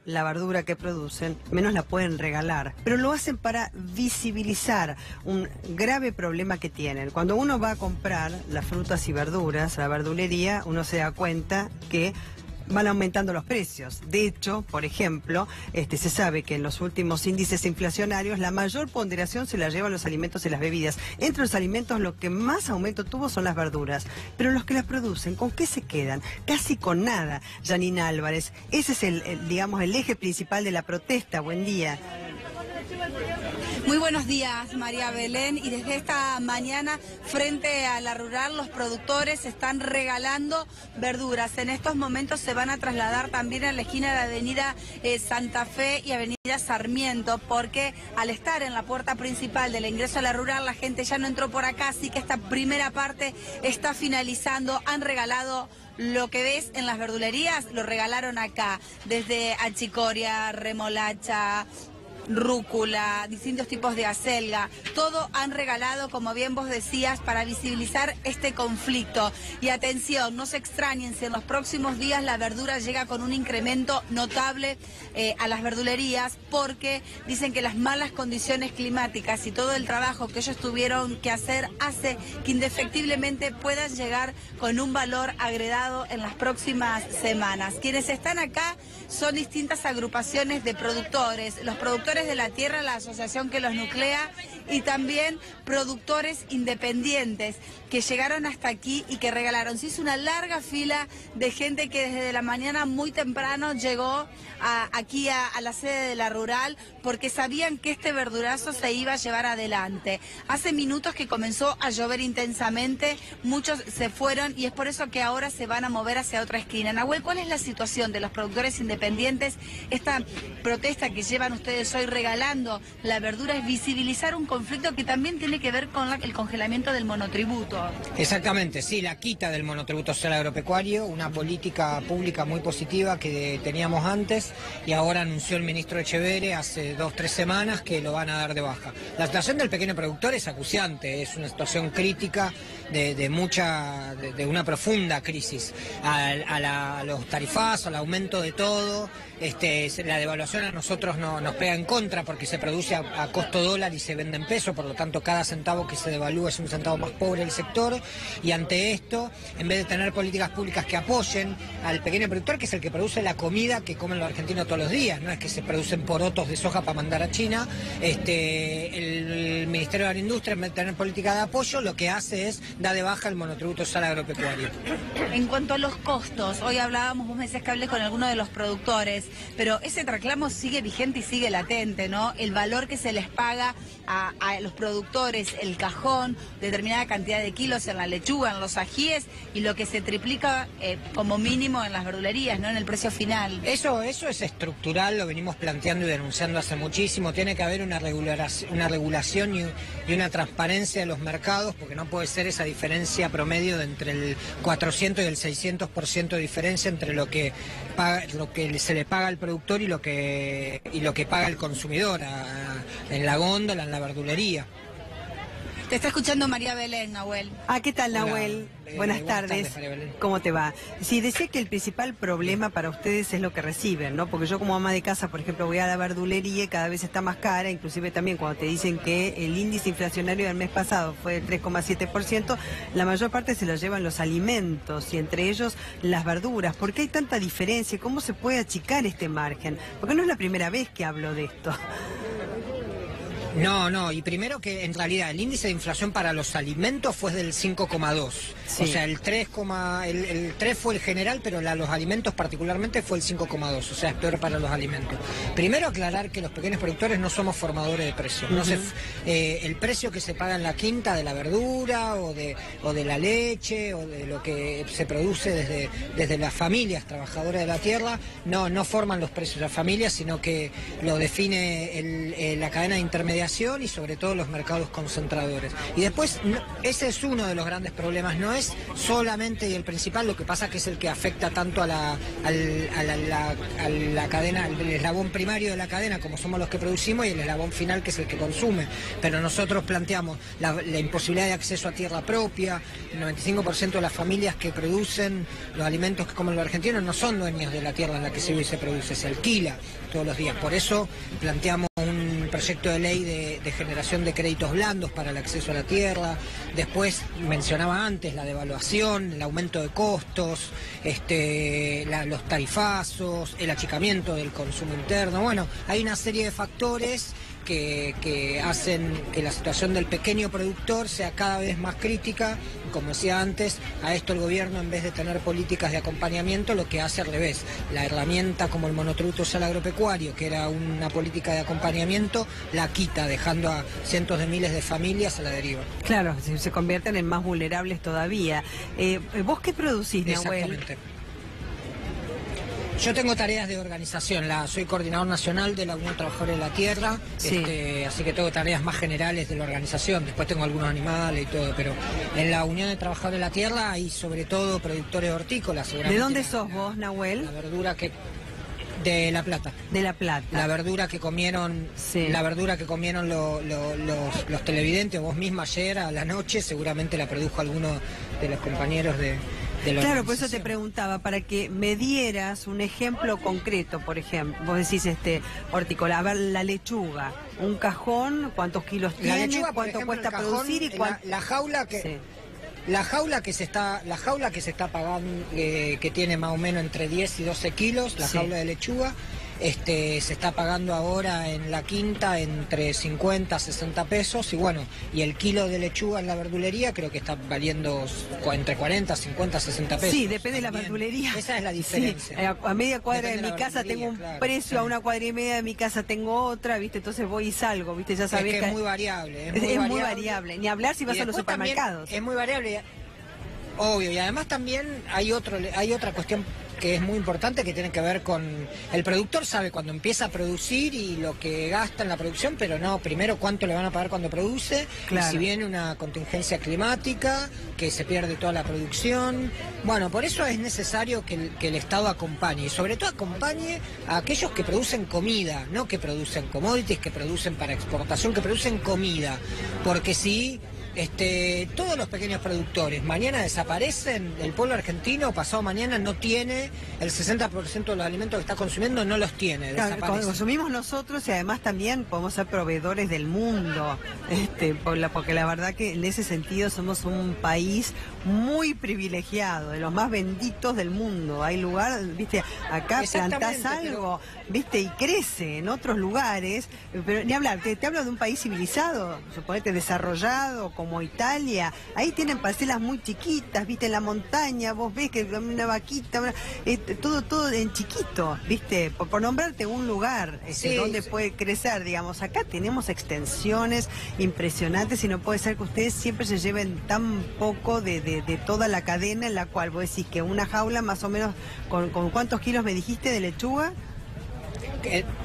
la verdura que producen, menos la pueden regalar. Pero lo hacen para visibilizar un grave problema que tienen. Cuando uno va a comprar las frutas y verduras a la verdulería, uno se da cuenta que van aumentando los precios. De hecho, por ejemplo, se sabe que en los últimos índices inflacionarios la mayor ponderación se la llevan los alimentos y las bebidas. Entre los alimentos lo que más aumento tuvo son las verduras. Pero los que las producen, ¿con qué se quedan? Casi con nada. Janina Álvarez, ese es digamos, el eje principal de la protesta. Buen día. Muy buenos días, María Belén. Y desde esta mañana, frente a la rural, los productores están regalando verduras. En estos momentos se van a trasladar también a la esquina de la avenida Santa Fe y avenida Sarmiento, porque al estar en la puerta principal del ingreso a la rural, la gente ya no entró por acá, así que esta primera parte está finalizando. Han regalado lo que ves en las verdulerías, lo regalaron acá, desde achicoria, remolacha, rúcula, distintos tipos de acelga, todo han regalado, como bien vos decías, para visibilizar este conflicto. Y atención, no se extrañen si en los próximos días la verdura llega con un incremento notable a las verdulerías, porque dicen que las malas condiciones climáticas y todo el trabajo que ellos tuvieron que hacer hace que indefectiblemente puedan llegar con un valor agregado en las próximas semanas. Quienes están acá son distintas agrupaciones de productores, los productores de la tierra, la asociación que los nuclea, y también productores independientes que llegaron hasta aquí y que regalaron. Se hizo una larga fila de gente que desde la mañana muy temprano llegó aquí a la sede de la rural, porque sabían que este verdurazo se iba a llevar adelante. Hace minutos que comenzó a llover intensamente, muchos se fueron y es por eso que ahora se van a mover hacia otra esquina. Nahuel, ¿cuál es la situación de los productores independientes? Esta protesta que llevan ustedes hoy regalando la verdura es visibilizar un conflicto que también tiene que ver con el congelamiento del monotributo. Exactamente, sí, la quita del monotributo social agropecuario, una política pública muy positiva que teníamos antes y ahora anunció el ministro Echeverre hace 2 o 3 semanas que lo van a dar de baja. La situación del pequeño productor es acuciante, es una situación crítica de una profunda crisis, a los tarifazos, al aumento de todo. La devaluación a nosotros nos pega en contra porque se produce a costo dólar y se vende en peso, por lo tanto cada centavo que se devalúa es un centavo más pobre del sector, y ante esto, en vez de tener políticas públicas que apoyen al pequeño productor, que es el que produce la comida que comen los argentinos todos los días, no es que se producen porotos de soja para mandar a China, el Ministerio de la Industria, en vez de tener política de apoyo, lo que hace es dar de baja el monotributo social agropecuario. En cuanto a los costos, hoy hablábamos, vos me decías que hablé con alguno de los productores, pero ese reclamo sigue vigente y sigue latente, ¿no? El valor que se les paga a los productores, el cajón, determinada cantidad de kilos en la lechuga, en los ajíes, y lo que se triplica como mínimo en las verdulerías, ¿no? En el precio final. Eso es estructural, lo venimos planteando y denunciando hace muchísimo. Tiene que haber una regulación y una transparencia de los mercados, porque no puede ser esa diferencia promedio de entre el 400 y el 600% de diferencia entre lo que se le paga al productor y lo que paga el consumidor en la góndola, en la verdulería. Te está escuchando María Belén, Nahuel. ¿Qué tal, Nahuel? Buenas tardes. María Belén. ¿Cómo te va? Sí, decía que el principal problema para ustedes es lo que reciben, ¿no? Porque yo como ama de casa, por ejemplo, voy a la verdulería y cada vez está más cara, inclusive también cuando te dicen que el índice inflacionario del mes pasado fue el 3,7%, la mayor parte se lo llevan los alimentos y entre ellos las verduras. ¿Por qué hay tanta diferencia? ¿Cómo se puede achicar este margen? Porque no es la primera vez que hablo de esto. No, y primero que en realidad el índice de inflación para los alimentos fue del 5,2. Sí. O sea, el 3 fue el general, pero los alimentos particularmente fue el 5,2. O sea, es peor para los alimentos. Primero aclarar que los pequeños productores no somos formadores de precios. No el precio que se paga en la quinta de la verdura o de la leche o de lo que se produce desde las familias trabajadoras de la tierra, no forman los precios de las familias, sino que lo define la cadena de intermediación intermediación y sobre todo los mercados concentradores. Y después, ese es uno de los grandes problemas, no es solamente y el principal, lo que pasa que es el que afecta tanto a la cadena, al eslabón primario de la cadena, como somos los que producimos, y el eslabón final, que es el que consume. Pero nosotros planteamos la imposibilidad de acceso a tierra propia. El 95% de las familias que producen los alimentos que comen los argentinos no son dueños de la tierra en la que se vive y se produce, se alquila todos los días. Por eso planteamos un proyecto de ley de generación de créditos blandos para el acceso a la tierra. Después mencionaba antes la devaluación, el aumento de costos, los tarifazos, el achicamiento del consumo interno. Bueno, hay una serie de factores que hacen que la situación del pequeño productor sea cada vez más crítica. Como decía antes, a esto el gobierno, en vez de tener políticas de acompañamiento, lo que hace al revés. La herramienta como el monotributo social agropecuario, que era una política de acompañamiento, la quita, dejando a cientos de miles de familias a la deriva. Claro, se convierten en más vulnerables todavía. ¿Vos qué producís, Nahuel? Exactamente. Yo tengo tareas de organización, soy coordinador nacional de la Unión de Trabajadores de la Tierra, sí. Así que tengo tareas más generales de la organización, después tengo algunos animales y todo, pero en la Unión de Trabajadores de la Tierra hay sobre todo productores hortícolas. ¿De dónde sos vos, Nahuel? La verdura que... De La Plata. De La Plata. La verdura que comieron, sí. La verdura que comieron los televidentes, vos misma ayer a la noche, seguramente la produjo alguno de los compañeros de la Claro, por eso te preguntaba, para que me dieras un ejemplo concreto, por ejemplo, vos decís hortícola, a ver, la lechuga, un cajón, ¿cuántos kilos tiene? Lechuga, ¿Cuánto ejemplo, cuesta producir? Y la jaula que... Sí. La jaula que se está pagando, que tiene más o menos entre 10 y 12 kilos, la jaula de lechuga, se está pagando ahora en la quinta entre 50 a 60 pesos, y bueno, y el kilo de lechuga en la verdulería creo que está valiendo entre 40, 50, 60 pesos. Sí, depende de la verdulería. Esa es la diferencia. Sí, a media cuadra de mi casa tengo un precio, claro. A una cuadra y media de mi casa tengo otra, ¿viste? Entonces voy y salgo, ¿viste? Ya sabés que es muy variable. Es muy variable. Ni hablar si vas a los supermercados. Es muy variable. Obvio, y además también hay otra cuestión que es muy importante, que tiene que ver con el productor. Sabe cuando empieza a producir y lo que gasta en la producción, pero no, primero cuánto le van a pagar cuando produce, claro. Y si viene una contingencia climática, que se pierde toda la producción. Bueno, por eso es necesario que el Estado acompañe, y sobre todo acompañe a aquellos que producen comida, no que producen commodities, que producen para exportación, que producen comida, porque si... todos los pequeños productores mañana desaparecen, el pueblo argentino pasado mañana no tiene el 60% de los alimentos que está consumiendo, no los tiene, desaparecen. Consumimos nosotros, y además también podemos ser proveedores del mundo, porque la verdad que en ese sentido somos un país muy privilegiado, de los más benditos del mundo. Hay lugar, viste, acá plantás algo, viste, y crece en otros lugares, pero ni hablar, te hablo de un país civilizado, suponete desarrollado, como Italia. Ahí tienen parcelas muy chiquitas, viste, en la montaña, vos ves que una vaquita, todo en chiquito, viste, por nombrarte un lugar donde puede crecer, digamos. Acá tenemos extensiones impresionantes, y no puede ser que ustedes siempre se lleven tan poco de toda la cadena, en la cual vos decís que una jaula más o menos, ¿con cuántos kilos me dijiste de lechuga?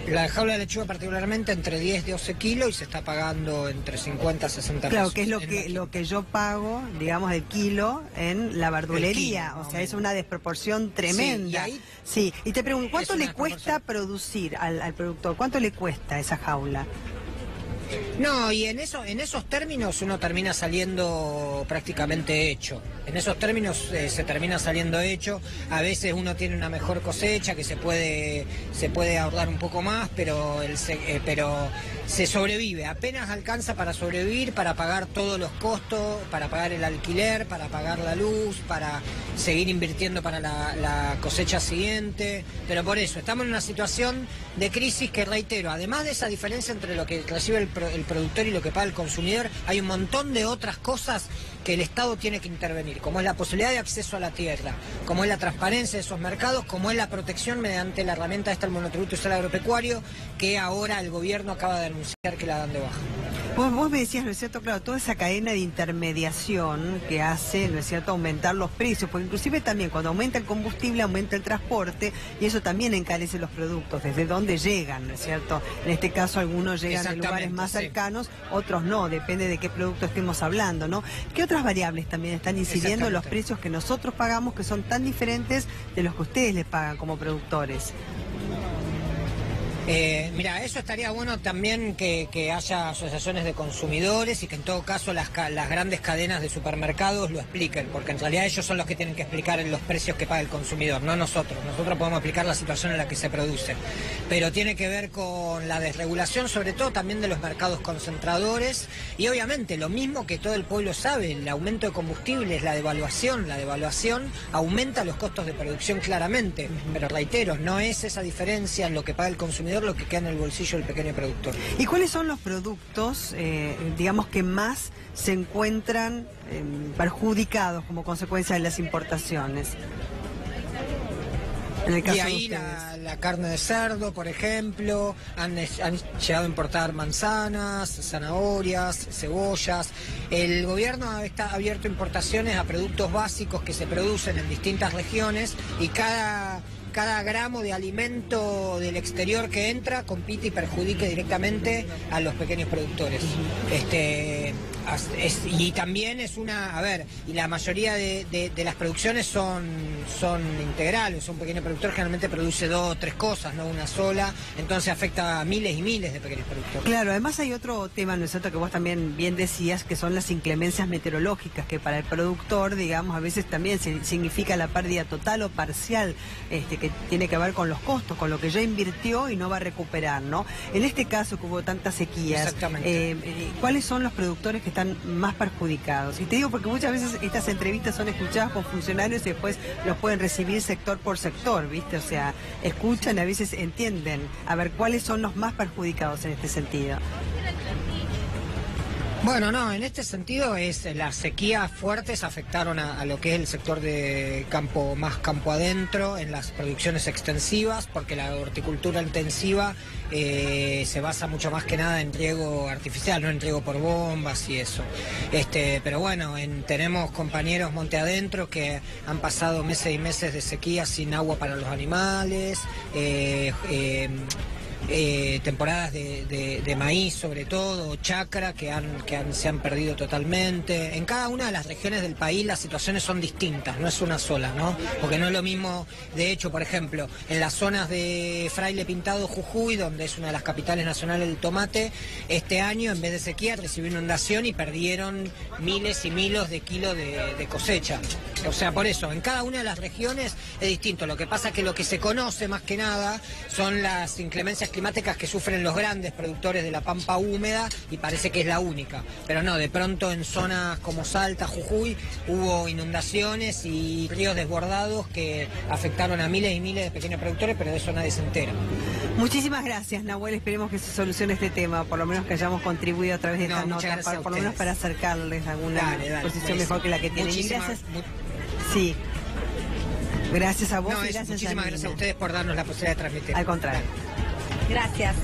La jaula de lechuga particularmente entre 10 y 12 kilos, y se está pagando entre 50 a 60 pesos. Claro, que es lo que yo pago, digamos, el kilo en la verdulería. O sea, es una desproporción tremenda. Sí, y te pregunto, ¿cuánto le cuesta producir al productor? ¿Cuánto le cuesta esa jaula? No, y en esos términos uno termina saliendo prácticamente hecho. En esos términos se termina saliendo hecho. A veces uno tiene una mejor cosecha, que se puede ahorrar un poco más, pero se sobrevive. Apenas alcanza para sobrevivir, para pagar todos los costos, para pagar el alquiler, para pagar la luz, para seguir invirtiendo para la cosecha siguiente. Pero por eso, estamos en una situación de crisis que, reitero, además de esa diferencia entre lo que recibe el productor y lo que paga el consumidor, hay un montón de otras cosas que el Estado tiene que intervenir, como es la posibilidad de acceso a la tierra, como es la transparencia de esos mercados, como es la protección mediante la herramienta esta, el monotributo social agropecuario, que ahora el gobierno acaba de anunciar que la dan de baja. Vos me decías, ¿no es cierto? Claro, toda esa cadena de intermediación que hace, ¿no es cierto?, aumentar los precios, porque inclusive también cuando aumenta el combustible, aumenta el transporte, y eso también encarece los productos, desde dónde llegan, ¿no es cierto? En este caso algunos llegan de lugares más cercanos, otros no, depende de qué producto estemos hablando, ¿no? ¿Qué otras variables también están incidiendo en los precios que nosotros pagamos, que son tan diferentes de los que ustedes les pagan como productores? Mira, eso estaría bueno también que haya asociaciones de consumidores y que en todo caso las grandes cadenas de supermercados lo expliquen, porque en realidad ellos son los que tienen que explicar los precios que paga el consumidor, no nosotros. Nosotros podemos explicar la situación en la que se produce, pero tiene que ver con la desregulación, sobre todo también de los mercados concentradores, y obviamente lo mismo que todo el pueblo sabe, el aumento de combustibles, la devaluación aumenta los costos de producción claramente, pero reitero, no es esa diferencia en lo que paga el consumidor lo que queda en el bolsillo del pequeño productor. ¿Y cuáles son los productos, digamos, que más se encuentran perjudicados como consecuencia de las importaciones? En el caso y ahí la carne de cerdo, por ejemplo, han llegado a importar manzanas, zanahorias, cebollas. El gobierno ha abierto importaciones a productos básicos que se producen en distintas regiones y cada gramo de alimento del exterior que entra compite y perjudica directamente a los pequeños productores. Y también es y la mayoría de las producciones son integrales. Un pequeño productor generalmente produce 2 o 3 cosas, no una sola, entonces afecta a miles y miles de pequeños productores. Claro, además hay otro tema, ¿no es cierto?, que vos también bien decías, que son las inclemencias meteorológicas, que para el productor, digamos, a veces también significa la pérdida total o parcial, que tiene que ver con los costos, con lo que ya invirtió y no va a recuperar, ¿no? En este caso que hubo tantas sequías, ¿cuáles son los productores que están más perjudicados? Y te digo porque muchas veces estas entrevistas son escuchadas por funcionarios y después los pueden recibir sector por sector, ¿viste? O sea, escuchan y a veces entienden. A ver, ¿cuáles son los más perjudicados en este sentido? Bueno, no, en este sentido las sequías fuertes afectaron a lo que es el sector de campo adentro, en las producciones extensivas, porque la horticultura intensiva se basa mucho más que nada en riego artificial, no en riego por bombas y eso. Pero bueno, tenemos compañeros monte adentro que han pasado meses y meses de sequía sin agua para los animales, temporadas de maíz sobre todo, chacra, que se han perdido totalmente. En cada una de las regiones del país las situaciones son distintas, no es una sola, ¿no? Porque no es lo mismo, de hecho, por ejemplo, en las zonas de Fraile Pintado, Jujuy, donde es una de las capitales nacionales del tomate, este año en vez de sequía recibió inundación y perdieron miles y miles de kilos de cosecha. O sea, por eso, en cada una de las regiones es distinto. Lo que pasa es que lo que se conoce más que nada son las inclemencias climáticas que sufren los grandes productores de la pampa húmeda y parece que es la única. Pero no, de pronto en zonas como Salta, Jujuy, hubo inundaciones y ríos desbordados que afectaron a miles y miles de pequeños productores, pero de eso nadie se entera. Muchísimas gracias, Nahuel. Esperemos que se solucione este tema, por lo menos que hayamos contribuido a través de esta nota, por lo menos para acercarles a alguna posición mejor que la que tienen. Gracias. Sí. Gracias a vos y gracias muchísimas gracias a ustedes por darnos la posibilidad de transmitir. Al contrario. Gracias.